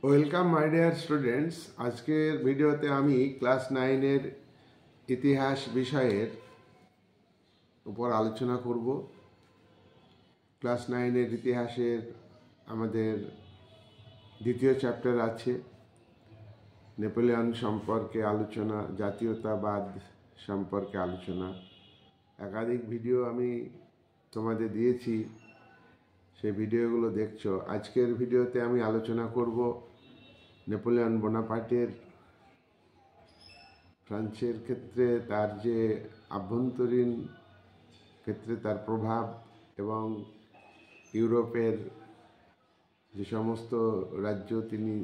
Welcome my dear students. আজকের ভিডিওতে আমি ক্লাস 9-এর ইতিহাস বিষয়ের উপর আলোচনা করব। ক্লাস 9-এর ইতিহাসের আমাদের দ্বিতীয় চ্যাপ্টার আছে নেপোলিয়ন সম্পর্কে আলোচনা, জাতীয়তাবাদ সম্পর্কে আলোচনা। একাধিক ভিডিও আমি তোমাদের দিয়েছি, সেই ভিডিওগুলো দেখছো। আজকের ভিডিওতে আমি আলোচনা করব নেপোলিয়ন বোনাপার্টের ফ্রান্সের ক্ষেত্রে তার যে আভ্যন্তরীণ ক্ষেত্রে তার প্রভাব এবং ইউরোপের যে সমস্ত রাজ্য তিনি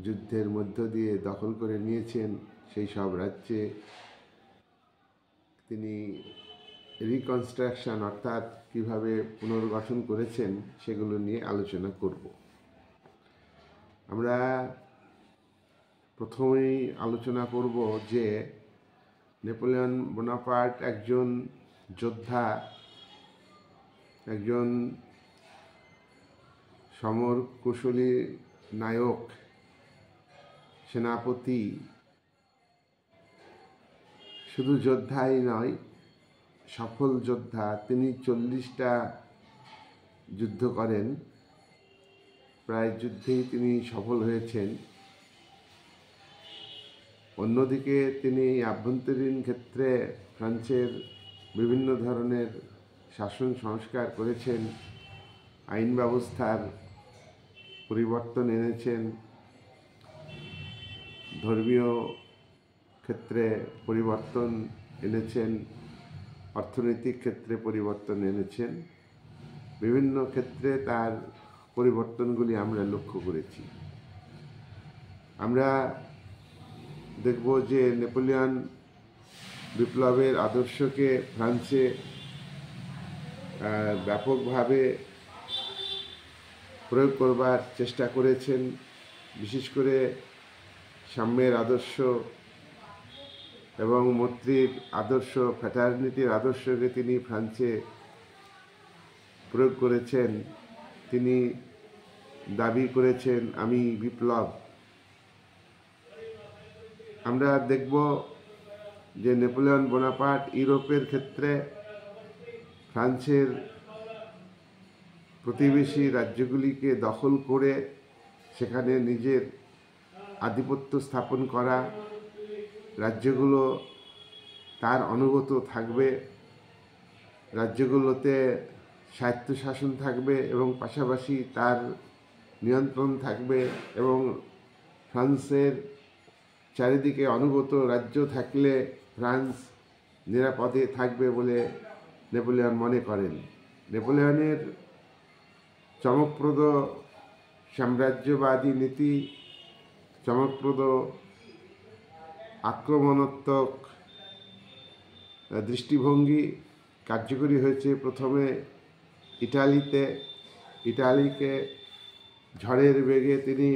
যুদ্ধের মধ্য দিয়ে দখল করে নিয়েছেন, সেই সব রাজ্যে তিনি রিকনস্ট্রাকশন অর্থাৎ কিভাবে পুনর্গঠন করেছেন সেগুলো নিয়ে আলোচনা করব। আমরা প্রথমেই আলোচনা করব যে নেপোলিয়ন বোনাপার্ট একজন যোদ্ধা, একজন সমর কুশলী নায়ক, সেনাপতি। শুধু যোদ্ধাই নয়, সফল যোদ্ধা। তিনি 40টা যুদ্ধ করেন, প্রায় যুদ্ধেই তিনি সফল হয়েছেন। অন্যদিকে তিনি আভ্যন্তরীণ ক্ষেত্রে ফ্রান্সের বিভিন্ন ধরনের শাসন সংস্কার করেছেন, আইন ব্যবস্থার পরিবর্তন এনেছেন, ধর্মীয় ক্ষেত্রে পরিবর্তন এনেছেন, অর্থনৈতিক ক্ষেত্রে পরিবর্তন এনেছেন। বিভিন্ন ক্ষেত্রে তার পরিবর্তনগুলি আমরা লক্ষ্য করেছি। আমরা দেখব যে নেপোলিয়ন বিপ্লবের আদর্শকে ফ্রান্সে ব্যাপকভাবে প্রয়োগ করবার চেষ্টা করেছেন। বিশেষ করে সাম্যের আদর্শ এবং মৈত্রীর আদর্শ, ফ্র্যাটার্নিটির আদর্শকে তিনি ফ্রান্সে প্রয়োগ করেছেন। তিনি দাবি করেছেন, আমি বিপ্লব। আমরা দেখব যে নেপোলিয়ন বোনাপার্ট ইউরোপের ক্ষেত্রে ফ্রান্সের প্রতিবেশী রাজ্যগুলিকে দখল করে সেখানে নিজের আধিপত্য স্থাপন করা, রাজ্যগুলো তার অনুগত থাকবে, রাজ্যগুলোতে স্বায়ত্তশাসন থাকবে এবং পাশাপাশি তার নিয়ন্ত্রণ থাকবে, এবং ফ্রান্সের চারিদিকে অনুগত রাজ্য থাকলে ফ্রান্স নিরাপদে থাকবে বলে নেপোলিয়ন মনে করেন। নেপোলিয়নের চমকপ্রদ সাম্রাজ্যবাদী নীতি, চমকপ্রদ আক্রমণাত্মক দৃষ্টিভঙ্গি কার্যকরী হয়েছে প্রথমে ইটালিকে ঝড়ের বেগে তিনি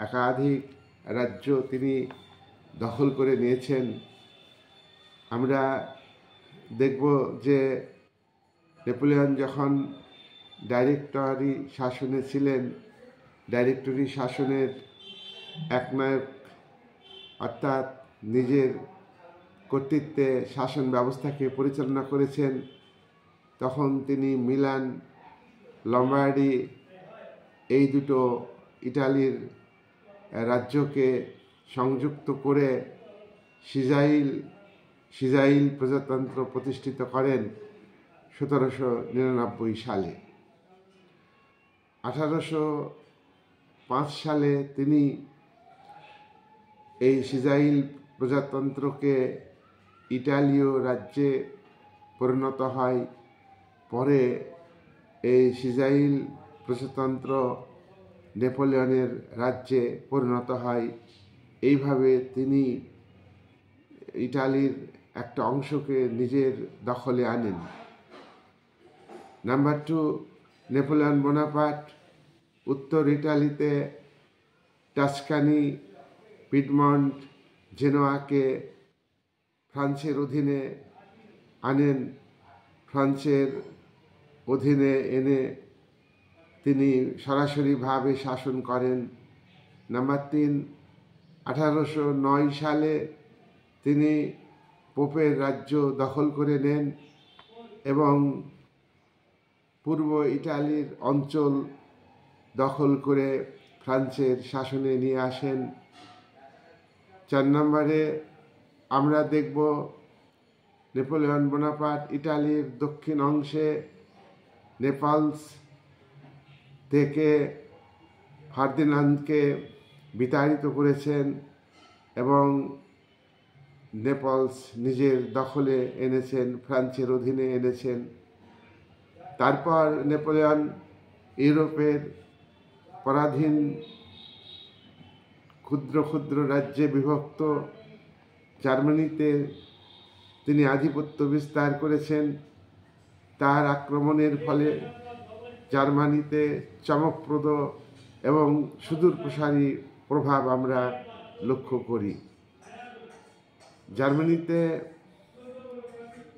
একাধিক রাজ্য তিনি দখল করে নিয়েছেন। আমরা দেখব যে নেপোলিয়ন যখন ডাইরেক্টরি শাসনে ছিলেন, ডাইরেক্টরি শাসনের একনায়ক অর্থাৎ নিজের কর্তৃত্বে শাসন ব্যবস্থাকে পরিচালনা করেছেন, তখন তিনি মিলান, লম্বার্ডি এই দুটো ইটালির রাজ্যকে সংযুক্ত করে সিজাইল প্রজাতন্ত্র প্রতিষ্ঠিত করেন 1799 সালে। 1805 সালে তিনি এই সিজাইল প্রজাতন্ত্রকে ইটালীয় রাজ্যে পরিণত হয়। পরে এই সিজাইল প্রজাতন্ত্র নেপোলিয়নের রাজ্যে পরিণত হয়। এইভাবে তিনি ইটালির একটা অংশকে নিজের দখলে আনেন। নাম্বার 2, নেপোলিয়ন বোনাপার্ট উত্তর ইটালিতে টাস্কানি, পিডমন্ট, জেনোয়াকে ফ্রান্সের অধীনে আনেন। ফ্রান্সের অধীনে এনে তিনি সরাসরিভাবে শাসন করেন। নাম্বার 3, 1809 সালে তিনি পোপের রাজ্য দখল করে নেন এবং পূর্ব ইটালির অঞ্চল দখল করে ফ্রান্সের শাসনে নিয়ে আসেন। 4 নম্বরে আমরা দেখব নেপোলিয়ন বোনাপার্ট ইটালির দক্ষিণ অংশে নেপালস থেকে ফার্দিনান্দকে বিতাড়িত করেছেন এবং নেপলস নিজের দখলে এনেছেন, ফ্রান্সের অধীনে এনেছেন। তারপর নেপোলিয়ন ইউরোপের পরাধীন ক্ষুদ্র ক্ষুদ্র রাজ্যে বিভক্ত জার্মানিতে তিনি আধিপত্য বিস্তার করেছেন। তার আক্রমণের ফলে জার্মানিতে চমকপ্রদ এবং সুদূরপ্রসারী প্রভাব আমরা লক্ষ্য করি। জার্মানিতে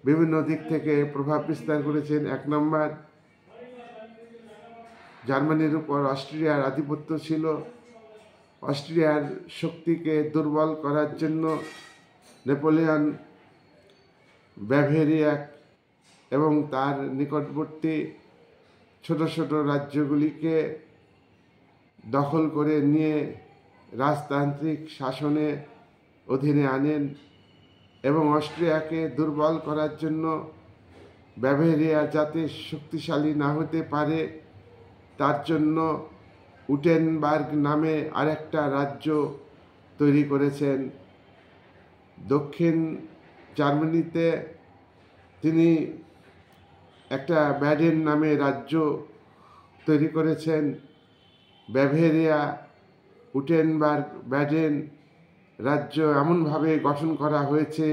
বিভিন্ন দিক থেকে প্রভাব বিস্তার করেছেন। 1 নম্বর, জার্মানির উপর অস্ট্রিয়ার আধিপত্য ছিল। অস্ট্রিয়ার শক্তিকে দুর্বল করার জন্য নেপোলিয়ন বাভেরিয়া এবং তার নিকটবর্তী ছোট ছোট রাজ্যগুলিকে দখল করে নিয়ে রাজতান্ত্রিক শাসনে অধীনে আনেন এবং অস্ট্রিয়াকে দুর্বল করার জন্য বাভেরিয়া যাতে শক্তিশালী না হতে পারে তার জন্য উটেনবার্গ নামে আরেকটা রাজ্য তৈরি করেছেন। দক্ষিণ জার্মানিতে তিনি একটা ব্যাডেন নামে রাজ্য তৈরি করেছেন। বাভেরিয়া, উটেনবার্গ, ব্যাডেন রাজ্য এমনভাবে গঠন করা হয়েছে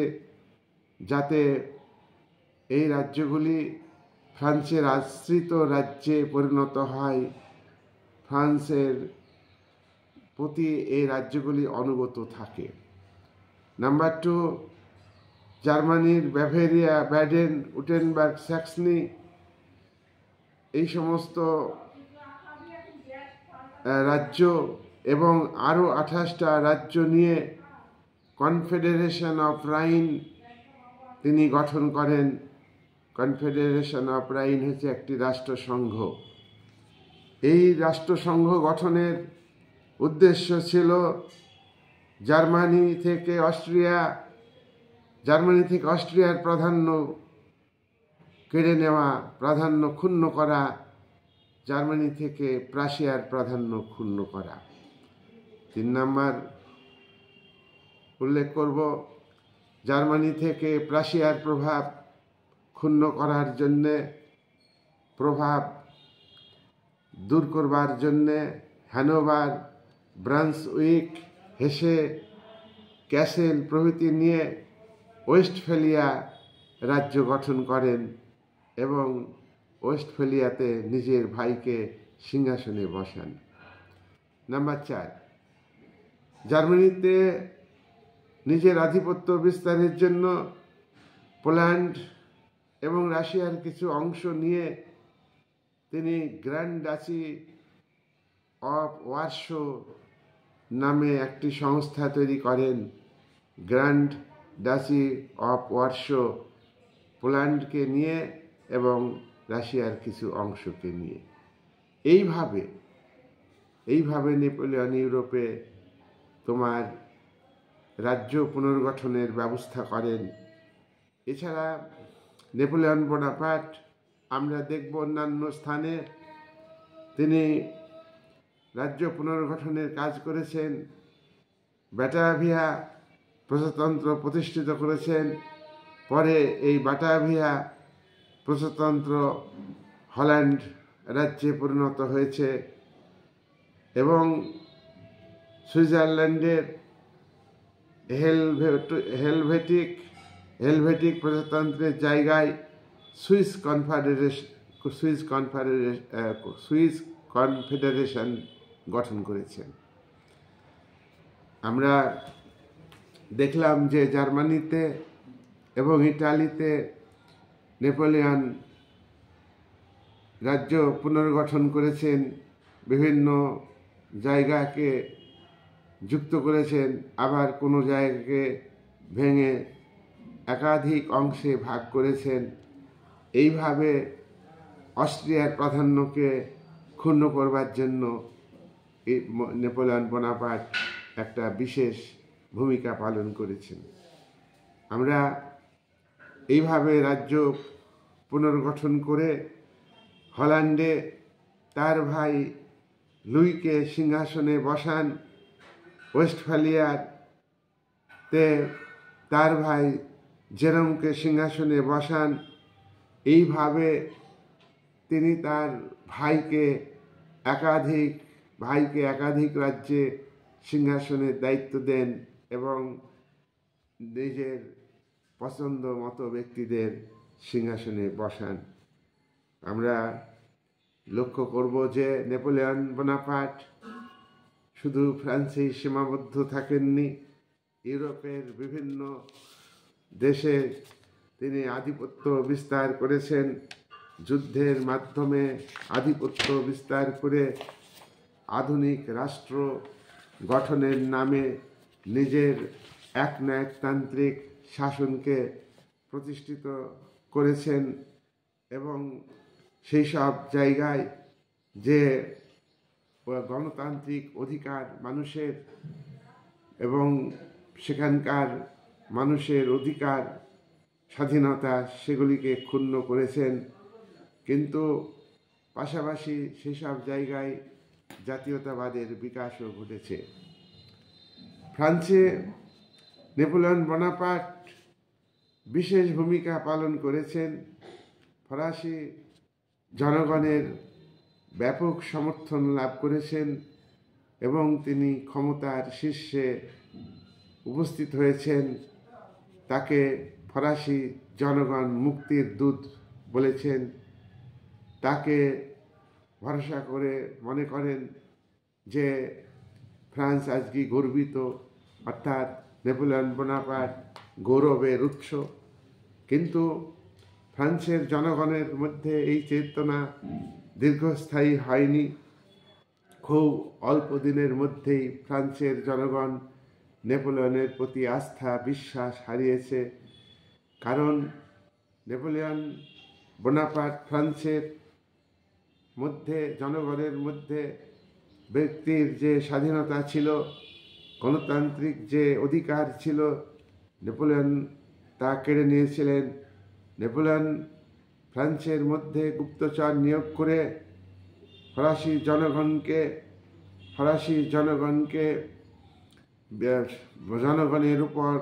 যাতে এই রাজ্যগুলি ফ্রান্সের আশ্রিত রাজ্যে পরিণত হয়। ফ্রান্সের প্রতি এই রাজ্যগুলি অনুগত থাকে। নাম্বার 2, জার্মানির বাভেরিয়া, ব্যাডেন, উটেনবার্গ, স্যাক্সনি এই সমস্ত রাজ্য এবং আরও 28টা রাজ্য নিয়ে কনফেডারেশন অফ রাইন তিনি গঠন করেন। কনফেডারেশন অফ রাইন হচ্ছে একটি রাষ্ট্রসংঘ। এই রাষ্ট্রসংঘ গঠনের উদ্দেশ্য ছিল জার্মানি থেকে অস্ট্রিয়ার প্রাধান্য কেড়ে নেওয়া, প্রাধান্য ক্ষুণ্ণ করা, জার্মানি থেকে প্রাশিয়ার প্রাধান্য ক্ষুণ্ণ করা। 3 নম্বর উল্লেখ করব, জার্মানি থেকে প্রাশিয়ার প্রভাব ক্ষুণ্ণ করার জন্যে, প্রভাব দূর করবার জন্যে হ্যানোভার, ব্রান্সউইক, হেসে, ক্যাসেল প্রভৃতি নিয়ে ওয়েস্টফেলিয়া রাজ্য গঠন করেন এবং ওয়েস্টফেলিয়াতে নিজের ভাইকে সিংহাসনে বসান। নাম্বার 4, জার্মানিতে নিজের আধিপত্য বিস্তারের জন্য পোল্যান্ড এবং রাশিয়ার কিছু অংশ নিয়ে তিনি গ্র্যান্ড ডাচি অফ ওয়ারশো নামে একটি সংস্থা তৈরি করেন। গ্র্যান্ড ডাচি অফ ওয়ারশো পোল্যান্ডকে নিয়ে এবং রাশিয়ার কিছু অংশকে নিয়ে। এইভাবে নেপোলিয়ন ইউরোপে তোমার রাজ্য পুনর্গঠনের ব্যবস্থা করেন। এছাড়া নেপোলিয়ন বোনাপার্ট আমরা দেখব অন্যান্য স্থানে তিনি রাজ্য পুনর্গঠনের কাজ করেছেন। ব্যাটাভিয়া প্রজাতন্ত্র প্রতিষ্ঠিত করেছেন। পরে এই ব্যাটাভিয়া প্রজাতন্ত্র হল্যান্ড রাজ্যে পরিণত হয়েছে এবং সুইজারল্যান্ডের হেলভেটিক প্রজাতন্ত্রের জায়গায় সুইস কনফেডারেশন গঠন করেছেন। আমরা দেখলাম যে জার্মানিতে এবং ইটালিতে নেপোলিয়ন রাজ্য পুনর্গঠন করেছেন, বিভিন্ন জায়গাকে যুক্ত করেছেন, আবার কোনো জায়গাকে ভেঙে একাধিক অংশে ভাগ করেছেন। এইভাবে অস্ট্রিয়ার প্রাধান্যকে ক্ষুণ্ণ করবার জন্য নেপোলিয়ন বোনাপার্ট একটা বিশেষ ভূমিকা পালন করেছেন। আমরা এইভাবে রাজ্য পুনর্গঠন করে হল্যান্ডে তার ভাই লুইকে সিংহাসনে বসান, ওয়েস্টফালিয়াতে তার ভাই জেরোমকে সিংহাসনে বসান। এইভাবে তিনি তার ভাইকে একাধিক রাজ্যে সিংহাসনের দায়িত্ব দেন এবং নিজের পছন্দ মতো ব্যক্তিদের সিংহাসনে বসান। আমরা লক্ষ্য করব যে নেপোলিয়ন বোনাপার্ট শুধু ফ্রান্সেই সীমাবদ্ধ থাকেননি, ইউরোপের বিভিন্ন দেশে তিনি আধিপত্য বিস্তার করেছেন। যুদ্ধের মাধ্যমে আধিপত্য বিস্তার করে আধুনিক রাষ্ট্র গঠনের নামে নিজের একনায়কতান্ত্রিক শাসনকে প্রতিষ্ঠিত করেছেন এবং সেই সব জায়গায় যে গণতান্ত্রিক অধিকার মানুষের এবং সেখানকার মানুষের অধিকার স্বাধীনতা সেগুলিকে ক্ষুণ্ণ করেছেন। কিন্তু পাশাপাশি সেসব জায়গায় জাতীয়তাবাদের বিকাশও ঘটেছে। ফ্রান্সে নেপোলিয়ন বোনাপার্ট বিশেষ ভূমিকা পালন করেছেন। ফরাসি জনগণের ব্যাপক সমর্থন লাভ করেছেন এবং তিনি ক্ষমতার শীর্ষে উপস্থিত হয়েছেন। তাকে ফরাসি জনগণ মুক্তির দূত বলেছেন। তাকে ভরসা করে মনে করেন যে ফ্রান্স আজকে গর্বিত, অর্থাৎ নেপোলিয়ন বোনাপার্ট গৌরবের উৎস। কিন্তু ফ্রান্সের জনগণের মধ্যে এই চেতনা দীর্ঘস্থায়ী হয়নি। খুব অল্প দিনের মধ্যেই ফ্রান্সের জনগণ নেপোলিয়নের প্রতি আস্থা বিশ্বাস হারিয়েছে। কারণ নেপোলিয়ন বোনাপার্ট ফ্রান্সের মধ্যে জনগণের মধ্যে ব্যক্তির যে স্বাধীনতা ছিল, গণতান্ত্রিক যে অধিকার ছিল, নেপোলিয়ন তা কেড়ে নিয়েছিলেন। নেপোলিয়ন ফ্রান্সের মধ্যে গুপ্তচর নিয়োগ করে ফরাসি জনগণের উপর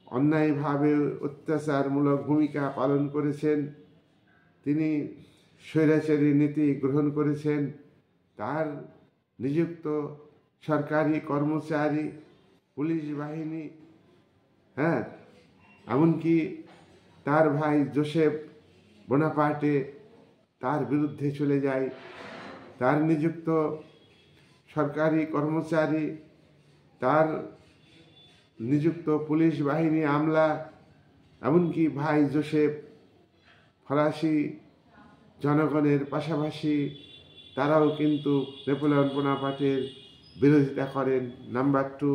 অন্যায়ভাবে অত্যাচারমূলক ভূমিকা পালন করেছেন। তিনি স্বৈরাচারী নীতি গ্রহণ করেছেন। তার নিযুক্ত সরকারি কর্মচারী, পুলিশ বাহিনী, এমনকি তার ভাই জোসেফ বোনাপার্টে তার বিরুদ্ধে চলে যায়। তার নিযুক্ত সরকারি কর্মচারী, তার নিযুক্ত পুলিশ বাহিনী আমলা, এমনকি ভাই জোসেফ ফরাসি জনগণের পাশাপাশি তারাও কিন্তু নেপোলিয়ন বোনাপার্টের বিরোধিতা করেন। নাম্বার 2,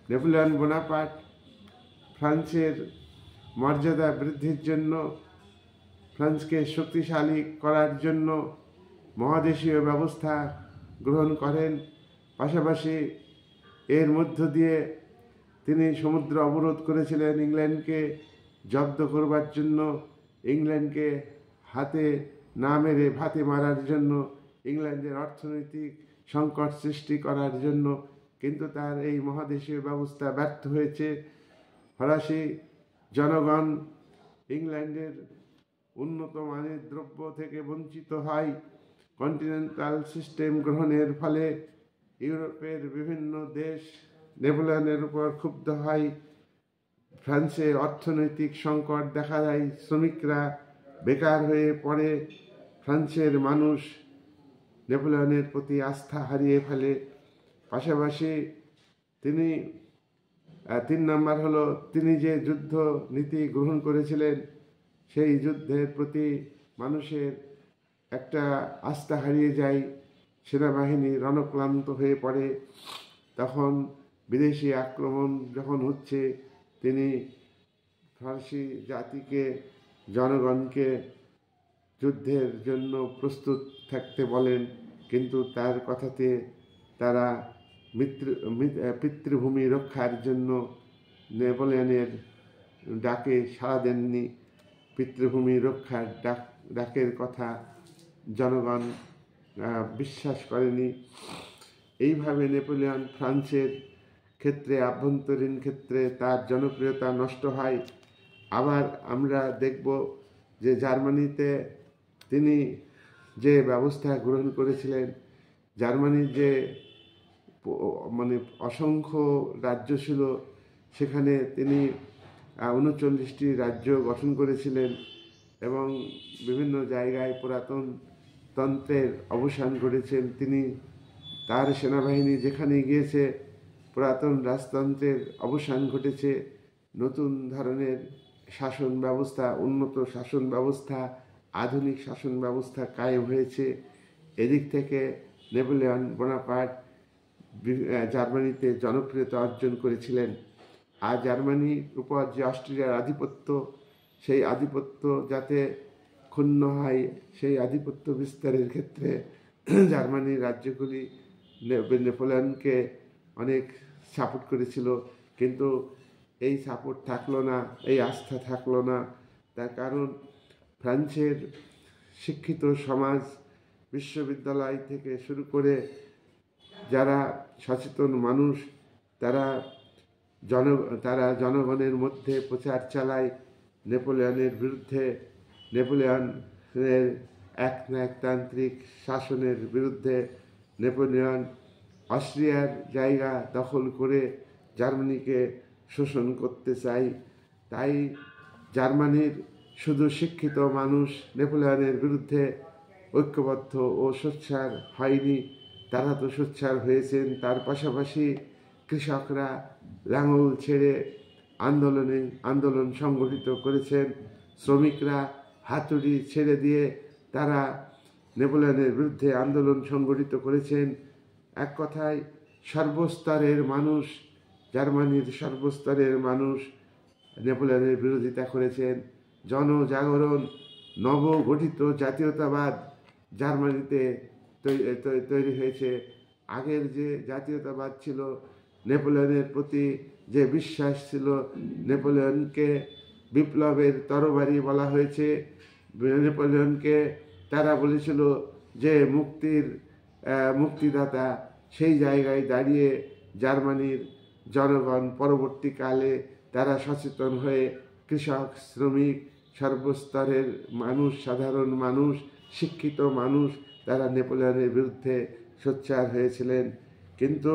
নেপোলিয়ন বোনাপার্ট ফ্রান্সের মর্যাদা বৃদ্ধির জন্য, ফ্রান্সকে শক্তিশালী করার জন্য মহাদেশীয় ব্যবস্থা গ্রহণ করেন। পাশাপাশি এর মধ্য দিয়ে তিনি সমুদ্র অবরোধ করেছিলেন ইংল্যান্ডকে জব্দ করবার জন্য, ইংল্যান্ডকে হাতে না মেরে ভাতে মারার জন্য, ইংল্যান্ডের অর্থনৈতিক সংকট সৃষ্টি করার জন্য। কিন্তু তার এই মহাদেশীয় ব্যবস্থা ব্যর্থ হয়েছে। ফরাসি জনগণ ইংল্যান্ডের উন্নত মানের দ্রব্য থেকে বঞ্চিত হয়। কন্টিনেন্টাল সিস্টেম গ্রহণের ফলে ইউরোপের বিভিন্ন দেশ নেপোলিয়নের উপর ক্ষুব্ধ হয়। ফ্রান্সে অর্থনৈতিক সংকট দেখা দেয়, শ্রমিকরা বেকার হয়ে পড়ে, ফ্রান্সের মানুষ নেপোলিয়নের প্রতি আস্থা হারিয়ে ফেলে। পাশাপাশি তিনি 3 নম্বর হলো, তিনি যে যুদ্ধ নীতি গ্রহণ করেছিলেন সেই যুদ্ধের প্রতি মানুষের একটা আস্থা হারিয়ে যায়, সেনাবাহিনী রণক্লান্ত হয়ে পড়ে। তখন বিদেশি আক্রমণ যখন হচ্ছে, তিনি ফরাসি জাতিকে, জনগণকে যুদ্ধের জন্য প্রস্তুত থাকতে বলেন, কিন্তু তার কথাতে তারা পিতৃভূমি রক্ষার জন্য নেপোলিয়নের ডাকে সাড়া দেননি। পিতৃভূমি রক্ষার ডাকের কথা জনগণ বিশ্বাস করেনি। এইভাবে নেপোলিয়ন ফ্রান্সের ক্ষেত্রে, আভ্যন্তরীণ ক্ষেত্রে তার জনপ্রিয়তা নষ্ট হয়। আবার আমরা দেখব যে জার্মানিতে তিনি যে ব্যবস্থা গ্রহণ করেছিলেন, জার্মানির যে মানে অসংখ্য রাজ্য ছিল, সেখানে তিনি 39টি রাজ্য গঠন করেছিলেন এবং বিভিন্ন জায়গায় পুরাতন তন্ত্রের অবসান ঘটেছেন। তিনি তার সেনাবাহিনী যেখানে গিয়েছে, পুরাতন রাজতন্ত্রের অবসান ঘটেছে, নতুন ধরনের শাসন ব্যবস্থা, উন্নত শাসন ব্যবস্থা, আধুনিক শাসন ব্যবস্থা কায়েম হয়েছে। এদিক থেকে নেপোলিয়ন বোনাপার্ট জার্মানিতে জনপ্রিয়তা অর্জন করেছিলেন। আর জার্মানির উপর যে অস্ট্রিয়ার আধিপত্য, সেই আধিপত্য যাতে ক্ষুণ্ণ হয়, সেই আধিপত্য বিস্তারের ক্ষেত্রে জার্মানির রাজ্যগুলি নেপোলিয়নকে অনেক সাপোর্ট করেছিল, কিন্তু এই সাপোর্ট থাকলো না, এই আস্থা থাকলো না। তার কারণ ফ্রান্সের শিক্ষিত সমাজ, বিশ্ববিদ্যালয় থেকে শুরু করে যারা সচেতন মানুষ, তারা জনগণের মধ্যে প্রচার চালায় নেপোলিয়নের বিরুদ্ধে, নেপোলিয়নের একনায়কতান্ত্রিক শাসনের বিরুদ্ধে। নেপোলিয়ন অস্ট্রিয়ার জায়গা দখল করে জার্মানিকে শোষণ করতে চায়। তাই জার্মানির শুধু শিক্ষিত মানুষ নেপোলিয়নের বিরুদ্ধে ঐক্যবদ্ধ ও সোচ্চার হয়নি, তারা তো সোচ্চার হয়েছেন। তার পাশাপাশি কৃষকরা লাঙল ছেড়ে আন্দোলন সংগঠিত করেছেন। শ্রমিকরা হাতুড়ি ছেড়ে দিয়ে তারা নেপোলিয়নের বিরুদ্ধে আন্দোলন সংগঠিত করেছেন। এক কথায় সর্বস্তরের মানুষ, জার্মানির সর্বস্তরের মানুষ নেপোলিয়নের বিরোধিতা করেছেন। জনজাগরণ, নবগঠিত জাতীয়তাবাদ জার্মানিতে তৈরি হয়েছে। আগের যে জাতীয়তাবাদ ছিল, নেপোলিয়নের প্রতি যে বিশ্বাস ছিল, নেপোলিয়নকে বিপ্লবের তরবারি বলা হয়েছে। নেপোলিয়নকে তারা বলেছিল যে মুক্তিদাতা। সেই জায়গায় দাঁড়িয়ে জার্মানির জনগণ পরবর্তীকালে তারা সচেতন হয়ে কৃষক, শ্রমিক, সর্বস্তরের মানুষ, সাধারণ মানুষ, শিক্ষিত মানুষ, তারা নেপোলিয়নের বিরুদ্ধে সোচ্চার হয়েছিলেন। কিন্তু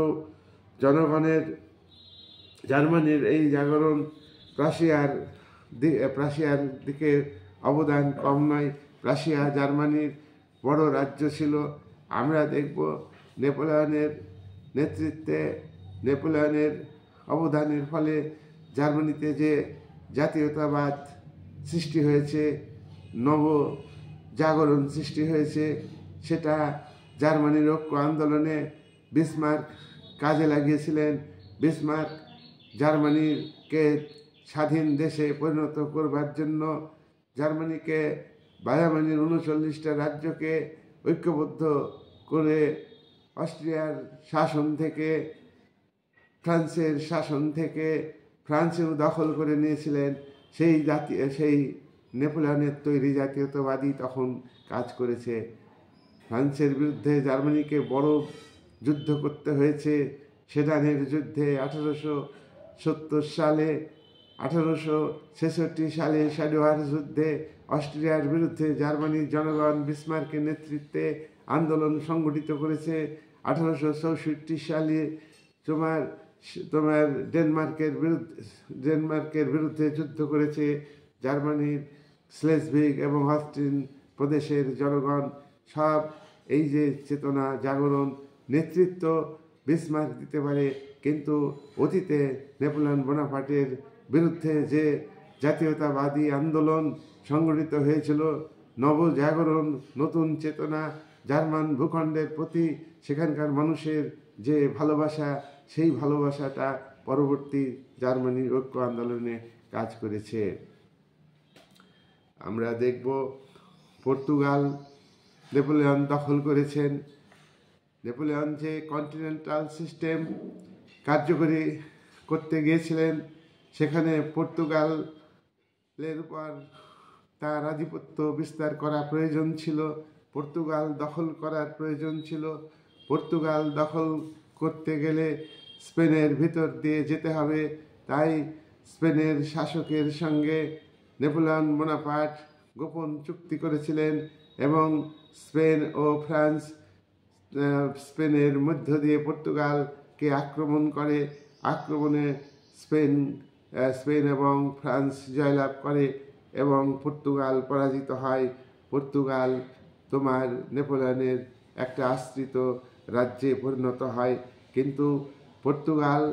জার্মানির এই জাগরণ প্রাশিয়ার দিকে অবদান কম নয়। প্রাশিয়া জার্মানির বড় রাজ্য ছিল। আমরা দেখব নেপোলিয়নের নেতৃত্বে, নেপোলিয়নের অবদানের ফলে জার্মানিতে যে জাতীয়তাবাদ সৃষ্টি হয়েছে, নব জাগরণ সৃষ্টি হয়েছে, সেটা জার্মানির ঐক্য আন্দোলনে বিসমার্ক কাজে লাগিয়েছিলেন। বিসমার্ক জার্মানিকে স্বাধীন দেশে পরিণত করবার জন্য জার্মানির 39টা রাজ্যকে ঐক্যবদ্ধ করে অস্ট্রিয়ার শাসন থেকে, ফ্রান্সের শাসন থেকে ফ্রান্সেও দখল করে নিয়েছিলেন। সেই নেপোলিয়নের তৈরি জাতীয়তাবাদী তখন কাজ করেছে। ফ্রান্সের বিরুদ্ধে জার্মানিকে বড় যুদ্ধ করতে হয়েছে। সেডানের যুদ্ধে 1870 সালে, 1866 সালে শাডোয়ার যুদ্ধে অস্ট্রিয়ার বিরুদ্ধে জার্মানির জনগণ বিসমার্কের নেতৃত্বে আন্দোলন সংগঠিত করেছে। 1864 সালে তোমার ডেনমার্কের বিরুদ্ধে যুদ্ধ করেছে জার্মানির স্লেজভিগ এবং হলস্টিন প্রদেশের জনগণ। সব এই যে চেতনা জাগরণ, নেতৃত্ব বিসমার্ক দিতে পারে, কিন্তু অতীতে নেপোলিয়ন বোনাপার্টের বিরুদ্ধে যে জাতীয়তাবাদী আন্দোলন সংগঠিত হয়েছিল, নবজাগরণ, নতুন চেতনা জার্মান ভূখণ্ডের প্রতি সেখানকার মানুষের যে ভালোবাসা, সেই ভালোবাসাটা পরবর্তী জার্মানির ঐক্য আন্দোলনে কাজ করেছে। আমরা দেখব পর্তুগাল নেপোলিয়ন দখল করেছেন। নেপোলিয়ন যে কন্টিনেন্টাল সিস্টেম কার্যকরী করতে গিয়েছিলেন, সেখানে পর্তুগালের উপর তার আধিপত্য বিস্তার করা প্রয়োজন ছিল, পর্তুগাল দখল করার প্রয়োজন ছিল। পর্তুগাল দখল করতে গেলে স্পেনের ভিতর দিয়ে যেতে হবে। তাই স্পেনের শাসকের সঙ্গে নেপোলিয়ন বোনাপার্ট গোপন চুক্তি করেছিলেন এবং স্পেন ও ফ্রান্স স্পেনের মধ্য দিয়ে পর্তুগালকে আক্রমণ করে। আক্রমণে স্পেন এবং ফ্রান্স জয়লাভ করে এবং পর্তুগাল পরাজিত হয়। পর্তুগাল তোমার নেপোলিয়নের একটা আশ্রিত রাজ্যে পরিণত হয়। কিন্তু পর্তুগাল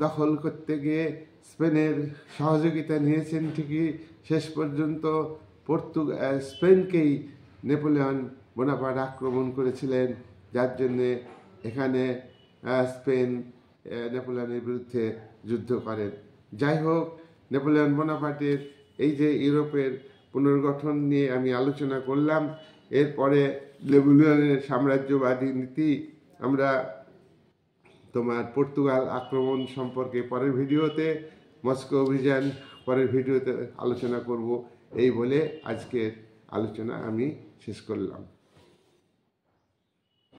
দখল করতে গিয়ে স্পেনের সহযোগিতা নিয়েছেন ঠিকই, শেষ পর্যন্ত স্পেনকেই নেপোলিয়ন বোনাপার্ট আক্রমণ করেছিলেন, যার জন্যে এখানে স্পেন নেপোলিয়নের বিরুদ্ধে যুদ্ধ করেন। যাই হোক, নেপোলিয়ন বোনাপার্টের এই যে ইউরোপের পুনর্গঠন নিয়ে আমি আলোচনা করলাম, এরপরে নেপোলিয়নের সাম্রাজ্যবাদী নীতি আমরা তোমার পর্তুগাল আক্রমণ সম্পর্কে পরের ভিডিওতে, মস্কো অভিযান পরের ভিডিওতে আলোচনা করব। এই বলে আজকের আলোচনা আমি শেষ করলাম।